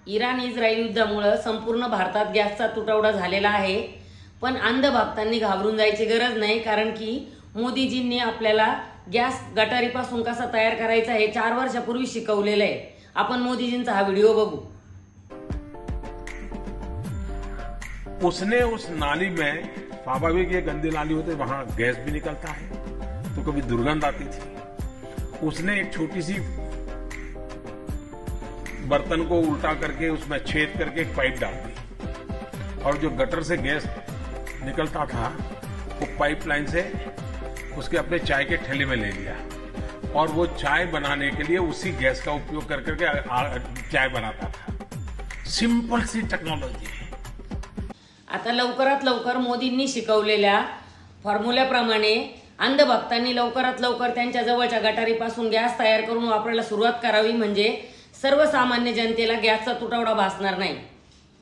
इराण इस्रायल युद्धामुळे संपूर्ण भारतात गॅसचा तुटवडा झालेला आहे। पण अंध भक्तांनी घाबरून जायची गरज नाही, कारण की मोदीजींनी आपल्याला गॅस गटारीपासून कसा तयार करायचा हे 4 वर्षापूर्वी शिकवलेलं आहे। आपण मोदीजींचा हा व्हिडिओ बघू। उसने उस नाली में, स्वाभाविक ये गंदी नाली होती, वहां गैस भी निकलता है तो कभी दुर्गंध आती थी। उसने एक छोटी सी बर्तन को उल्टा करके उसमें छेद करके एक पाइप डाल दी और जो गटर से गैस निकलता था वो पाइपलाइन से उसके अपने चाय के ठेले में ले लिया और वो चाय बनाने के लिए उसी गैस का उपयोग कर करके चाय बनाता था। सिंपल सी टेक्नोलॉजी है। आता लवकरात लवकर मोदींनी शिकवलेल्या फॉर्म्युल्याप्रमाणे अंध भक्तांनी लवकरात लवकर त्यांच्या जवळच्या गटारीपासून गॅस तयार करून वापरायला सुरुवात करावी, म्हणजे सर्वसामान्य जनतेला गॅसचा तुटवडा भासणार नाही।